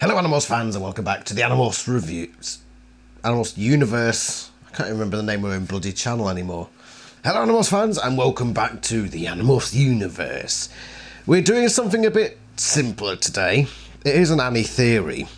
Hello Animorphs fans and welcome back to the Animorphs reviews. Animorphs universe. I can't even remember the name of my bloody channel anymore. Hello Animorphs fans and welcome back to the Animorphs universe. We're doing something a bit simpler today. It is an AniTheory,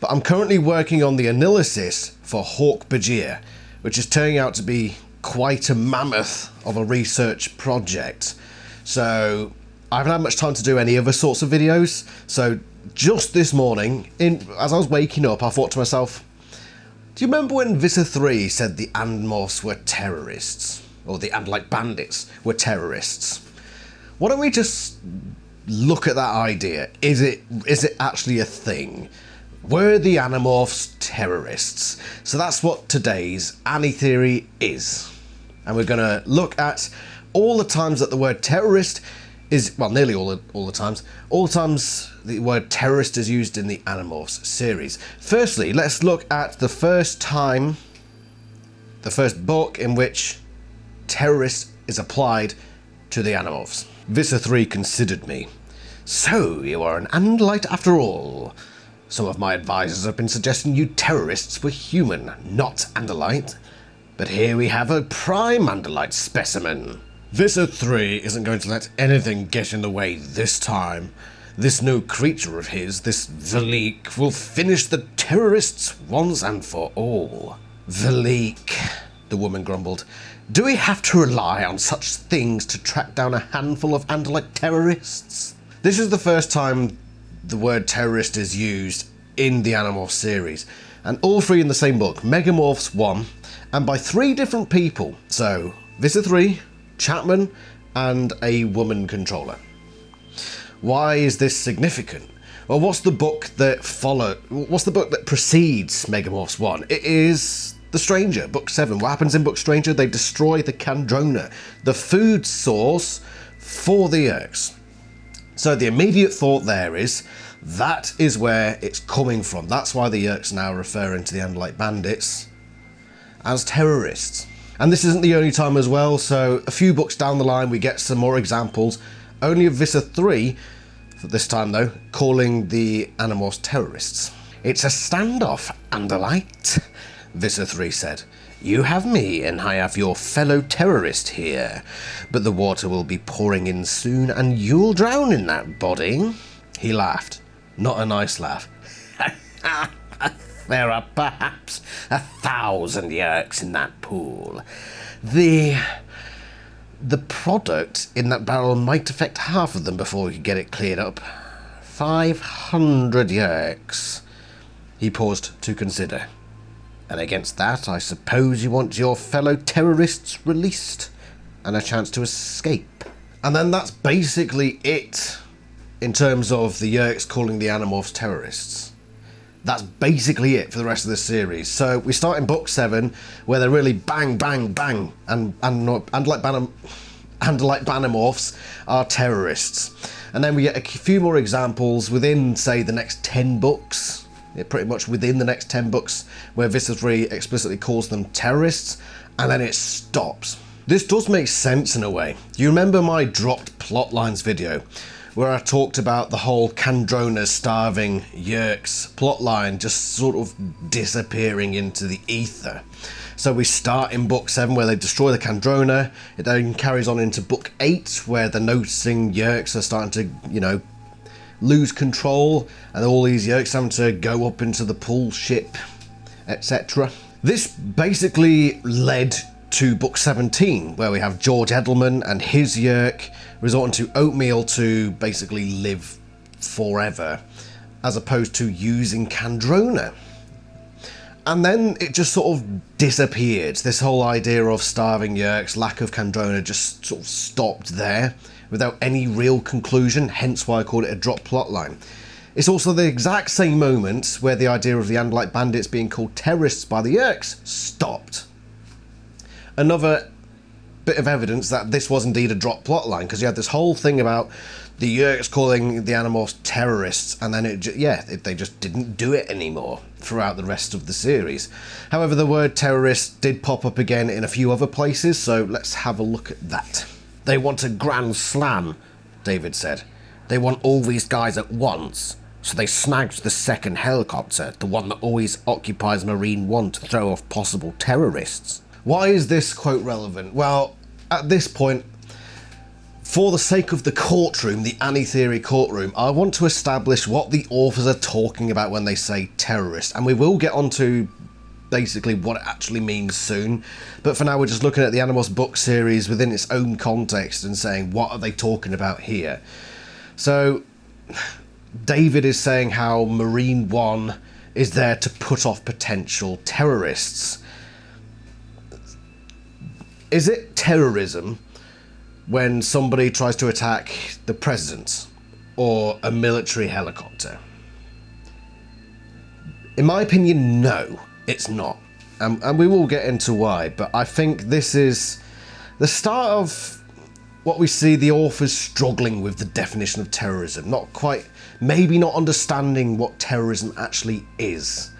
but I'm currently working on the AniLysis for Hork-Bajir, which is turning out to be quite a mammoth of a research project. So I haven't had much time to do any other sorts of videos, so just this morning, as I was waking up, I thought to myself, do you remember when Visser Three said the Animorphs were terrorists? Or the Ant-like bandits were terrorists? Why don't we just look at that idea? Is it actually a thing? Were the Animorphs terrorists? So that's what today's AniTheory is. And we're going to look at all the times that the word terrorist is, well, nearly all the times the word terrorist is used in the Animorphs series. Firstly, let's look at the first book in which terrorist is applied to the Animorphs. Visser Three considered me. So, you are an Andalite after all. Some of my advisors have been suggesting you terrorists were human, not Andalite. But here we have a prime Andalite specimen. Visser Three isn't going to let anything get in the way this time. This new creature of his, this Yeerk, will finish the terrorists once and for all. Yeerk, the woman grumbled. Do we have to rely on such things to track down a handful of Andalite terrorists? This is the first time the word terrorist is used in the Animorphs series, and all three in the same book, Megamorphs 1, and by three different people. So, Visser Three, Chapman, and a woman controller. Why is this significant? Well, what's the book that precedes Megamorphs 1? It is The Stranger, Book 7. What happens in Book Stranger? They destroy the Kandrona, the food source for the Yeerks. So the immediate thought there is, that is where it's coming from. That's why the Yeerks now referring to the Ant-like bandits as terrorists. And this isn't the only time as well, so a few books down the line we get some more examples, only of Visser Three, for this time though, calling the Animorphs terrorists. It's a standoff, Andalite, Visser Three said. You have me and I have your fellow terrorist here, but the water will be pouring in soon and you'll drown in that body. He laughed, not a nice laugh. There are perhaps 1,000 Yeerks in that pool. The product in that barrel might affect half of them before we can get it cleared up. 500 Yeerks. He paused to consider. And against that, I suppose you want your fellow terrorists released and a chance to escape. And then that's basically it in terms of the Yeerks calling the Animorphs terrorists. That's basically it for the rest of the series. So we start in Book 7, where they're really bang, bang, bang, and like Animorphs are terrorists. And then we get a few more examples within, say, the next 10 books. Pretty much within the next 10 books, where Visser Three explicitly calls them terrorists, and then it stops. This does make sense in a way. Do you remember my dropped plotlines video, where I talked about the whole Kandrona starving Yeerks plotline just sort of disappearing into the ether? So we start in Book 7 where they destroy the Kandrona, it then carries on into Book 8 where the noticing Yeerks are starting to, lose control, and all these Yeerks having to go up into the pool ship, etc. This basically led to Book 17, where we have George Edelman and his Yeerk resorting to oatmeal to basically live forever, as opposed to using Kandrona. And then it just sort of disappeared. This whole idea of starving Yeerks, lack of Kandrona, just sort of stopped there without any real conclusion, hence why I called it a drop plotline. It's also the exact same moment where the idea of the Ant-like bandits being called terrorists by the Yeerks stopped. Another bit of evidence that this was indeed a drop plotline, because you had this whole thing about the Yeerks calling the Animorphs terrorists, and then they just didn't do it anymore throughout the rest of the series. However, the word terrorist did pop up again in a few other places, so let's have a look at that. They want a grand slam, David said. They want all these guys at once. So they snagged the second helicopter, the one that always occupies Marine 1, to throw off possible terrorists. Why is this quote relevant? Well, at this point, for the sake of the courtroom, the AniTheory courtroom, I want to establish what the authors are talking about when they say terrorist, and we will get onto basically what it actually means soon, but for now we're just looking at the Animorphs book series within its own context and saying, what are they talking about here? So David is saying how Marine 1 is there to put off potential terrorists. Is it terrorism when somebody tries to attack the president or a military helicopter? In my opinion, no, it's not. And we will get into why, but I think this is the start of what we see the authors struggling with the definition of terrorism. Not quite, maybe not understanding what terrorism actually is.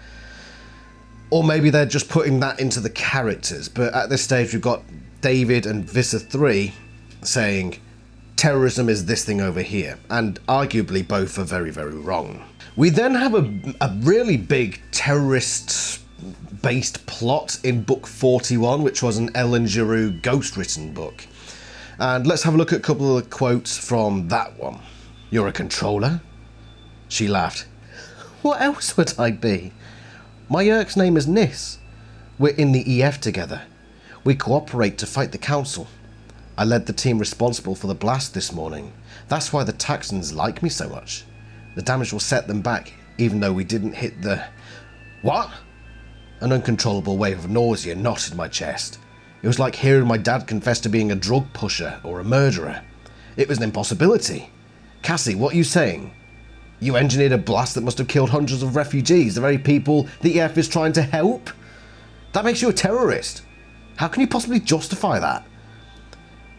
Or maybe they're just putting that into the characters. But at this stage, we've got David and Visser Three saying terrorism is this thing over here. And arguably both are very, very wrong. We then have a really big terrorist-based plot in book 41, which was an Ellen Giroux ghost-written book. And let's have a look at a couple of the quotes from that one. "You're a controller?" She laughed. "What else would I be? My Yeerk's name is Nis. We're in the EF together. We cooperate to fight the council. I led the team responsible for the blast this morning. That's why the Taxons like me so much. The damage will set them back, even though we didn't hit the..." What? An uncontrollable wave of nausea knotted my chest. It was like hearing my dad confess to being a drug pusher or a murderer. It was an impossibility. "Cassie, what are you saying? You engineered a blast that must have killed hundreds of refugees, the very people the EF is trying to help? That makes you a terrorist. How can you possibly justify that?"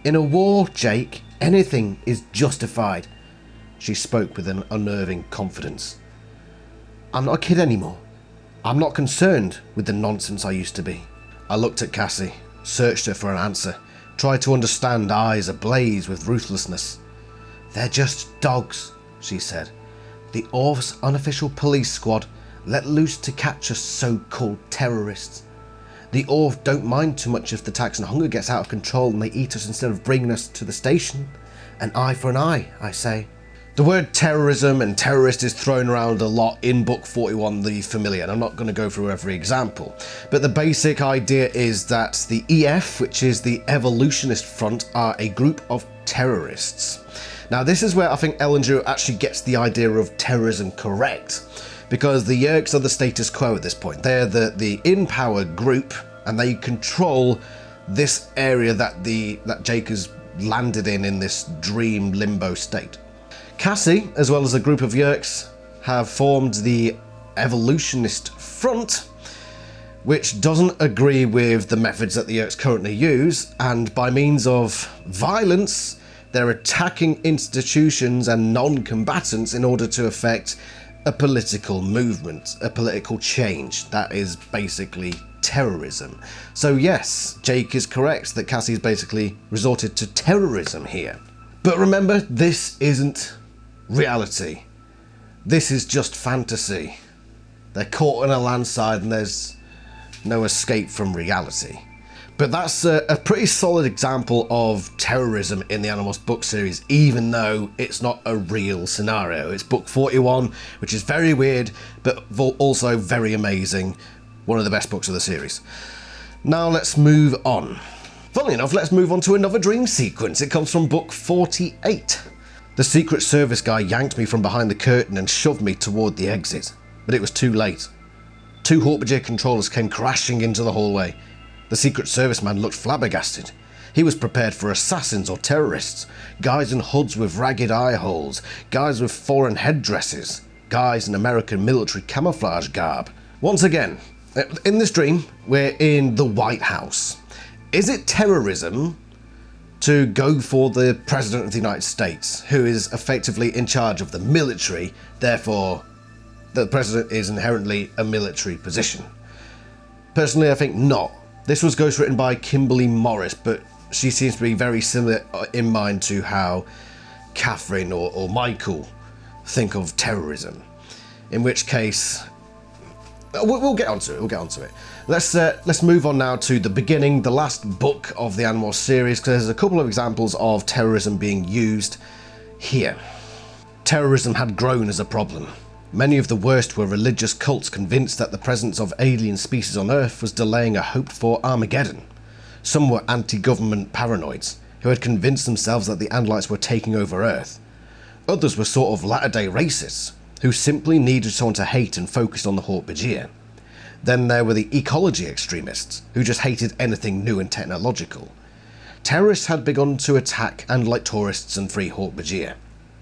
"In a war, Jake, anything is justified." She spoke with an unnerving confidence. "I'm not a kid anymore. I'm not concerned with the nonsense I used to be." I looked at Cassie, searched her for an answer, tried to understand, eyes ablaze with ruthlessness. "They're just dogs," she said. "The Orv's unofficial police squad let loose to catch us so-called terrorists. The Orv don't mind too much if the Taxon hunger gets out of control and they eat us instead of bringing us to the station. An eye for an eye, I say." The word terrorism and terrorist is thrown around a lot in book 41, The Familiar, and I'm not going to go through every example. But the basic idea is that the EF, which is the Evolutionist Front, are a group of terrorists. Now this is where I think Ellen Giroux actually gets the idea of terrorism correct, because the Yeerks are the status quo at this point. They're the in-power group, and they control this area that Jake has landed in this dream limbo state. Cassie, as well as a group of Yeerks, have formed the Evolutionist Front, which doesn't agree with the methods that the Yeerks currently use, and by means of violence, they're attacking institutions and non-combatants in order to effect a political movement, a political change. That is basically terrorism. So yes, Jake is correct that Cassie's basically resorted to terrorism here. But remember, this isn't reality. This is just fantasy. They're caught in a landslide and there's no escape from reality. But that's a pretty solid example of terrorism in the Animorphs book series, even though it's not a real scenario. It's book 41, which is very weird, but also very amazing. One of the best books of the series. Now let's move on. Funnily enough, let's move on to another dream sequence. It comes from book 48. The Secret Service guy yanked me from behind the curtain and shoved me toward the exit, but it was too late. 2 Hork-Bajir controllers came crashing into the hallway. The Secret Service man looked flabbergasted. He was prepared for assassins or terrorists, guys in hoods with ragged eye holes, guys with foreign headdresses, guys in American military camouflage garb. Once again, in this dream, we're in the White House. Is it terrorism to go for the President of the United States, who is effectively in charge of the military, therefore the President is inherently a military position? Personally, I think not. This was ghostwritten by Kimberly Morris, but she seems to be very similar in mind to how Catherine or Michael think of terrorism. in which case we'll get onto it. We'll get onto it. Let's move on now to the beginning, the last book of the Animorphs series, because there's a couple of examples of terrorism being used here. Terrorism had grown as a problem. Many of the worst were religious cults convinced that the presence of alien species on Earth was delaying a hoped-for Armageddon. Some were anti-government paranoids, who had convinced themselves that the AniLysis were taking over Earth. Others were sort of latter-day racists, who simply needed someone to hate and focused on the Hork-Bajir. Then there were the ecology extremists, who just hated anything new and technological. Terrorists had begun to attack AniLysis tourists and free Hork-Bajir,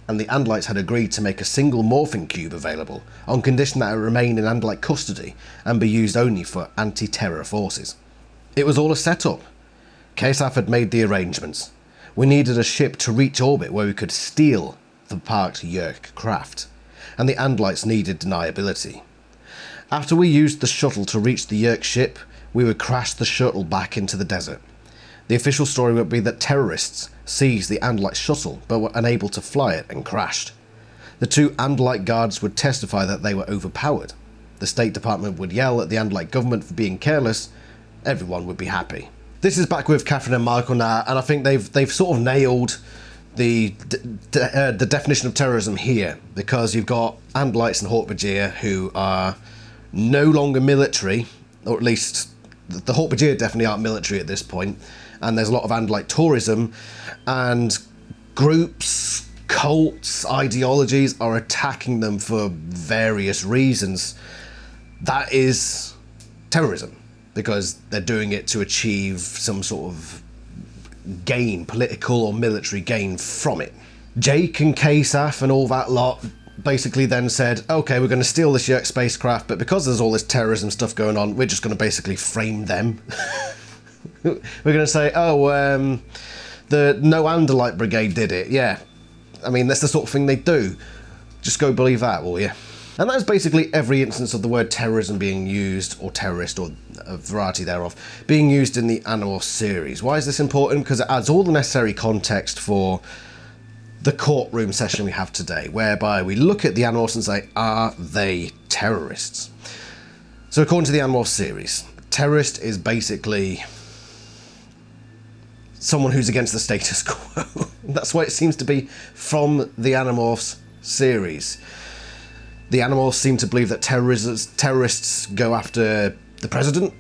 and the AniLysis had agreed to make a single morphing cube available, on condition that it remain in AniLysis custody and be used only for anti-terror forces. It was all a setup. KSAF had made the arrangements. We needed a ship to reach orbit where we could steal the parked Yeerk craft, and the AniLysis needed deniability. After we used the shuttle to reach the Yeerk ship, we would crash the shuttle back into the desert. The official story would be that terrorists seized the AniLysis shuttle but were unable to fly it and crashed. The two AniLysis guards would testify that they were overpowered. The State Department would yell at the AniLysis government for being careless. Everyone would be happy. This is back with Catherine and Michael now, and I think they've sort of nailed the definition of terrorism here, because you've got AniLysis and Hork-Bajir who are no longer military, or at least the Hork-Bajir definitely aren't military at this point, and there's a lot of AniLysis tourism, and groups, cults, ideologies are attacking them for various reasons. That is terrorism, because they're doing it to achieve some sort of gain, political or military gain from it. Jake and KSAF and all that lot basically then said, okay, we're going to steal this Yeerk spacecraft, but because there's all this terrorism stuff going on, we're just going to basically frame them. We're going to say, oh, the No AniLysis Brigade did it. Yeah, I mean, that's the sort of thing they do. Just go believe that, will you? And that's basically every instance of the word terrorism being used, or terrorist, or a variety thereof, being used in the Animorphs series. Why is this important? Because it adds all the necessary context for the courtroom session we have today, whereby we look at the Animorphs and say, are they terrorists? So according to the Animorphs series, terrorist is basically someone who's against the status quo. That's what it seems to be from the Animorphs series. The Animorphs seem to believe that terrorists go after the president,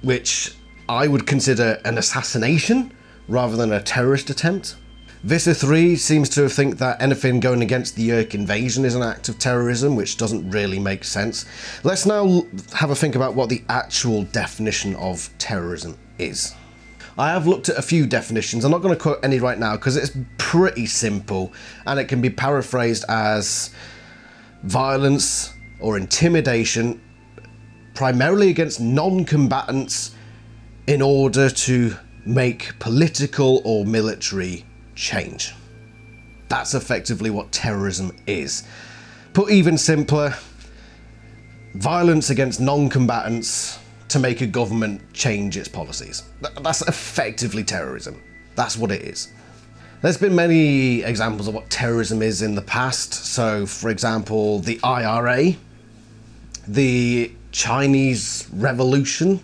which I would consider an assassination rather than a terrorist attempt. Visser Three seems to think that anything going against the Yeerk invasion is an act of terrorism, which doesn't really make sense. Let's now have a think about what the actual definition of terrorism is. I have looked at a few definitions. I'm not going to quote any right now because it's pretty simple, and it can be paraphrased as violence or intimidation primarily against non-combatants in order to make political or military change. That's effectively what terrorism is. Put even simpler, violence against non-combatants to make a government change its policies. That's effectively terrorism. That's what it is. There's been many examples of what terrorism is in the past. So, for example, the IRA, the Chinese Revolution,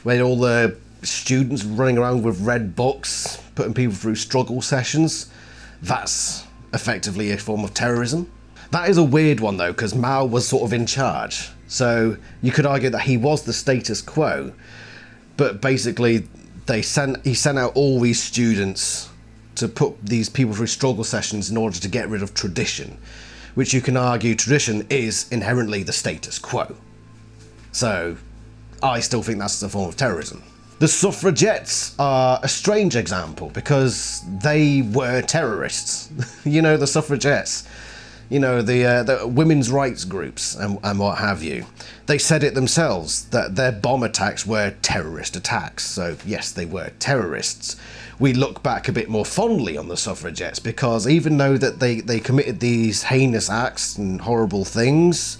where all the students running around with red books, putting people through struggle sessions. That's effectively a form of terrorism. That is a weird one though, because Mao was sort of in charge. So you could argue that he was the status quo, but basically he sent out all these students to put these people through struggle sessions in order to get rid of tradition, which you can argue tradition is inherently the status quo. So I still think that's a form of terrorism. The suffragettes are a strange example because they were terrorists. You know, the suffragettes, you know, the women's rights groups and what have you. They said it themselves that their bomb attacks were terrorist attacks. So yes, they were terrorists. We look back a bit more fondly on the suffragettes because even though that they committed these heinous acts and horrible things,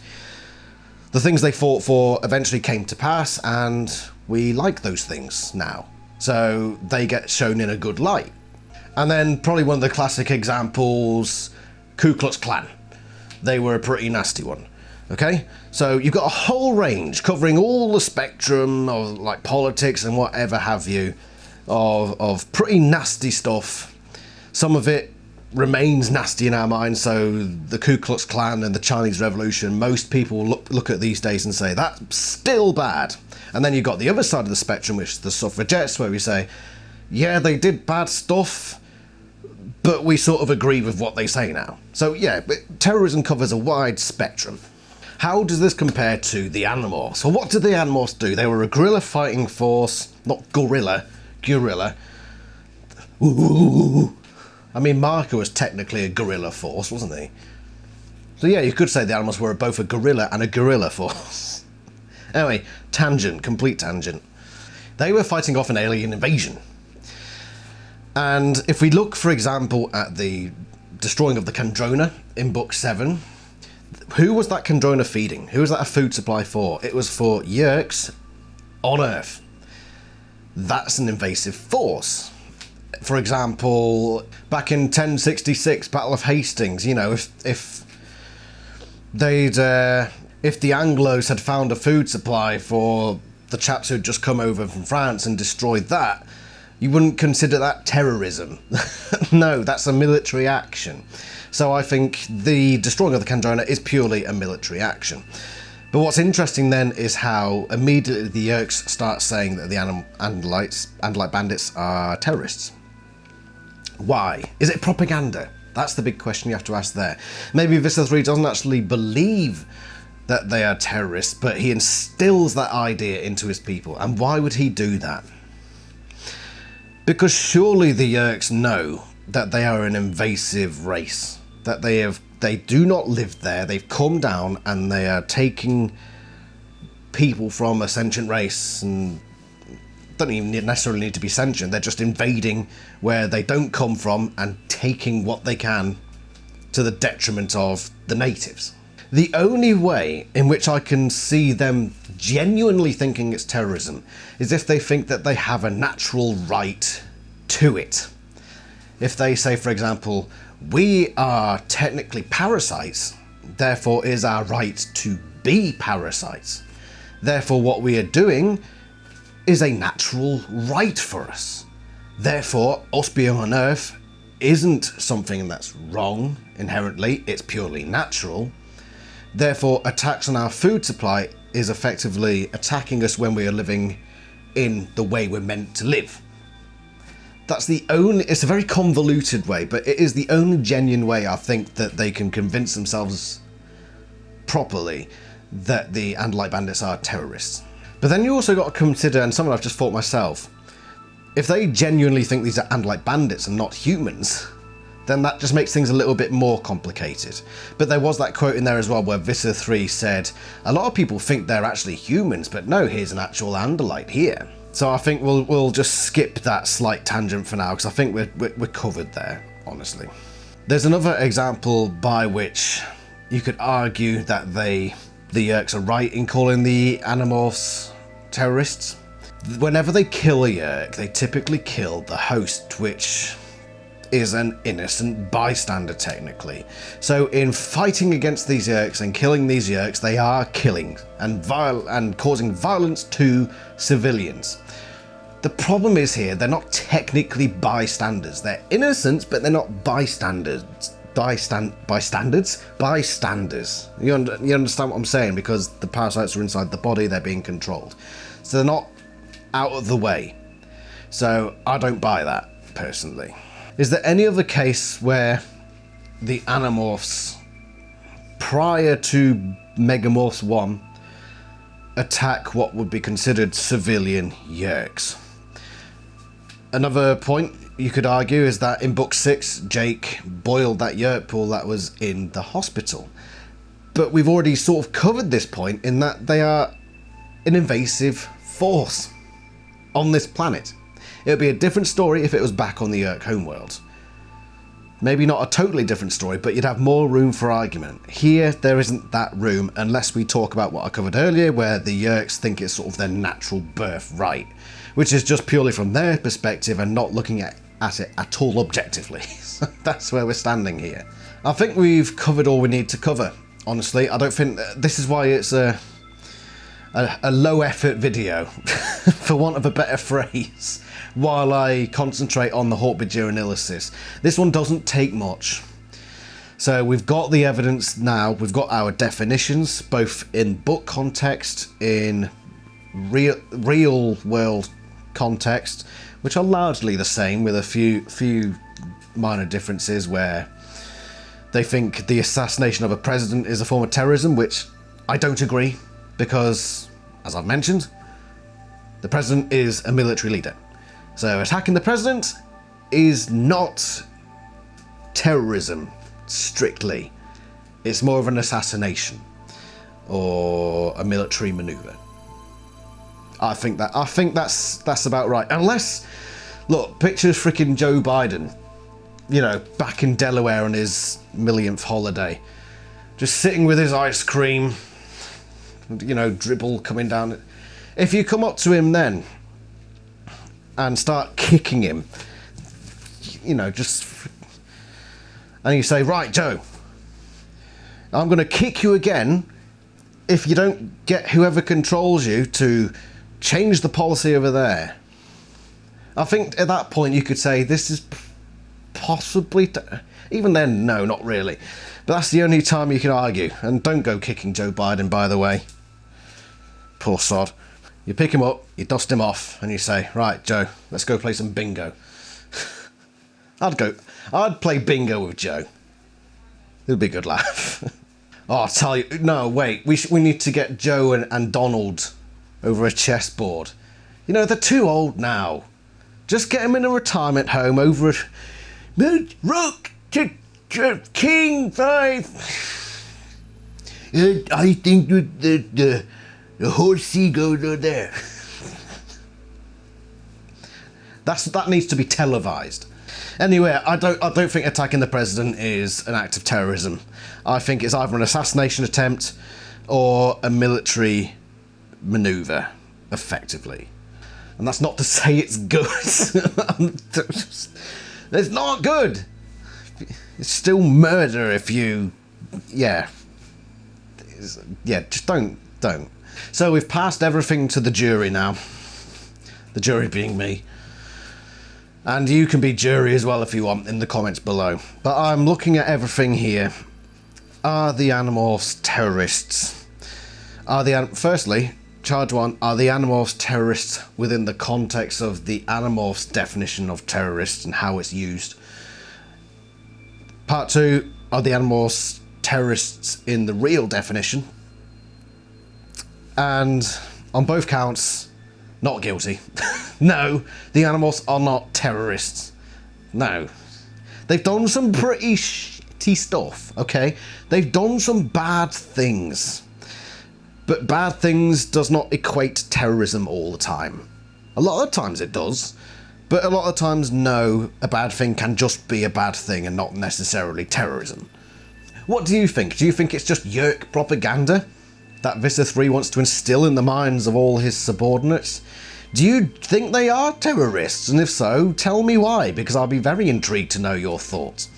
the things they fought for eventually came to pass, and we like those things now. So they get shown in a good light. And then probably one of the classic examples, Ku Klux Klan. they were a pretty nasty one. Okay, so you've got a whole range covering all the spectrum of like politics and whatever have you of pretty nasty stuff. Some of it remains nasty in our minds, so the Ku Klux Klan and the Chinese Revolution, most people look at these days and say that's still bad. And then you've got the other side of the spectrum, which is the suffragettes, where we say, yeah, they did bad stuff, but we sort of agree with what they say now. So yeah, terrorism covers a wide spectrum. How does this compare to the Animorphs? Well, what did the Animorphs do? They were a guerrilla fighting force, not gorilla, guerrilla. Ooh. I mean, Marco was technically a guerrilla force, wasn't he? So yeah, you could say the Animorphs were both a guerrilla and a guerrilla force. Anyway, tangent, complete tangent. They were fighting off an alien invasion. And if we look, for example, at the destroying of the Kandrona in Book 7, who was that Kandrona feeding? Who was that a food supply for? It was for Yeerks on Earth. That's an invasive force. For example, back in 1066, Battle of Hastings, you know, if the Anglos had found a food supply for the chaps who'd just come over from France and destroyed that, you wouldn't consider that terrorism. No, that's a military action. So I think the destroying of the Kandrona is purely a military action. But what's interesting then is how immediately the Yeerks start saying that the AniLite bandits are terrorists. Why? Is it propaganda? That's the big question you have to ask there. Maybe Visser Three doesn't actually believe that they are terrorists, but he instills that idea into his people. And why would he do that? Because surely the Yeerks know that they are an invasive race, that they do not live there, they've come down and they are taking people from a sentient race, and don't even necessarily need to be sentient, they're just invading where they don't come from and taking what they can to the detriment of the natives. The only way in which I can see them genuinely thinking it's terrorism is if they think that they have a natural right to it. If they say, for example, we are technically parasites, therefore it is our right to be parasites. Therefore what we are doing is a natural right for us. Therefore us being on Earth isn't something that's wrong inherently, it's purely natural. Therefore attacks on our food supply is effectively attacking us when we are living in the way we're meant to live. That's the only, it's a very convoluted way, but it is the only genuine way I think that they can convince themselves properly that the AniLite bandits are terrorists. But then you also got to consider, and something I've just thought myself, if they genuinely think these are AniLite bandits and not humans, then that just makes things a little bit more complicated. But there was that quote in there as well where Visser Three said, a lot of people think they're actually humans, but no, here's an actual AniLite here. So I think we'll just skip that slight tangent for now, because I think we're covered there, honestly. There's another example by which you could argue that the Yeerks are right in calling the Animorphs terrorists. Whenever they kill a Yeerk, they typically kill the host, which is an innocent bystander technically. So in fighting against these Yeerks and killing these Yeerks, they are killing and causing violence to civilians. The problem is here, they're not technically bystanders. They're innocents, but they're not bystanders. Bystanders? You understand what I'm saying? Because the parasites are inside the body, they're being controlled. So they're not out of the way. So I don't buy that, personally. Is there any other case where the Animorphs, prior to Megamorphs 1, attack what would be considered civilian Yeerks? Another point you could argue is that in Book 6, Jake boiled that Yeerk pool that was in the hospital. But we've already sort of covered this point in that they are an invasive force on this planet. It would be a different story if it was back on the Yeerk homeworld. Maybe not a totally different story, but you'd have more room for argument. Here, there isn't that room unless we talk about what I covered earlier, where the Yeerks think it's sort of their natural birthright, which is just purely from their perspective and not looking at it at all objectively. So that's where we're standing here. I think we've covered all we need to cover, honestly. I don't think... This is why it's a low effort video, for want of a better phrase, while I concentrate on the Hork-Bajir AniLysis. This one doesn't take much. So we've got the evidence now, we've got our definitions, both in book context, in real world context, which are largely the same, with a few minor differences where they think the assassination of a president is a form of terrorism, which I don't agree, because, as I've mentioned, the president is a military leader. So attacking the president is not terrorism, strictly. It's more of an assassination or a military maneuver. I think that's about right. Unless, look, picture freaking Joe Biden, you know, back in Delaware on his millionth holiday, just sitting with his ice cream, you know, dribble coming down. If you come up to him then and start kicking him, you know, and you say, right, Joe, I'm going to kick you again if you don't get whoever controls you to change the policy over there. I think at that point you could say this is possibly... Even then, no, not really. But that's the only time you can argue. And don't go kicking Joe Biden, by the way. Poor sod. You pick him up, you dust him off, and you say, right, Joe, let's go play some bingo. I'd play bingo with Joe. It'd be a good laugh. Oh, I'll tell you, no, wait, we need to get Joe and Donald over a chessboard. You know, they're too old now. Just get them in a retirement home over a... Rook to King 5. I think the horsey goes over there. That needs to be televised. Anyway, I don't think attacking the president is an act of terrorism. I think it's either an assassination attempt or a military maneuver, effectively. And that's not to say it's good. It's not good. It's still murder if you... Yeah, just don't. So we've passed everything to the jury now. The jury being me. And you can be jury as well if you want in the comments below. But I'm looking at everything here. Are the Animorphs terrorists? Firstly, charge 1, are the Animorphs terrorists within the context of the Animorphs definition of terrorists and how it's used? Part 2, are the Animorphs terrorists in the real definition? And on both counts, not guilty. No, the Animorphs are not terrorists. No. They've done some pretty shitty stuff, okay? They've done some bad things. But bad things does not equate terrorism all the time. A lot of times it does. But a lot of times, no, a bad thing can just be a bad thing and not necessarily terrorism. What do you think? Do you think it's just Yeerk propaganda that Visser Three wants to instill in the minds of all his subordinates? Do you think they are terrorists? And if so, tell me why, because I'll be very intrigued to know your thoughts.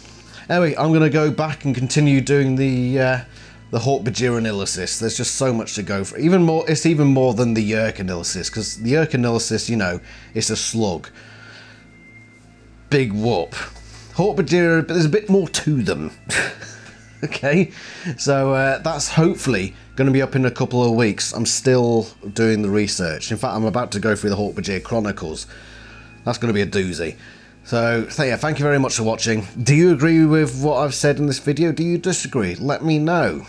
Anyway, I'm going to go back and continue doing the Hork-Bajir AniLysis. There's just so much to go for. It's even more than the Yeerk AniLysis, because the Yeerk AniLysis, you know, it's a slug. Big whoop. Hork-Bajir, there's a bit more to them. Okay, so that's hopefully going to be up in a couple of weeks. I'm still doing the research. In fact, I'm about to go through the Hork-Bajir Chronicles. That's going to be a doozy. So yeah, thank you very much for watching. Do you agree with what I've said in this video? Do you disagree? Let me know.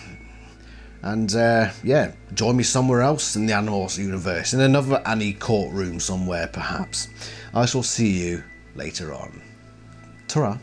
And yeah, join me somewhere else in the Animorphs universe, in another Annie courtroom somewhere perhaps. I shall see you later on. Ta-ra.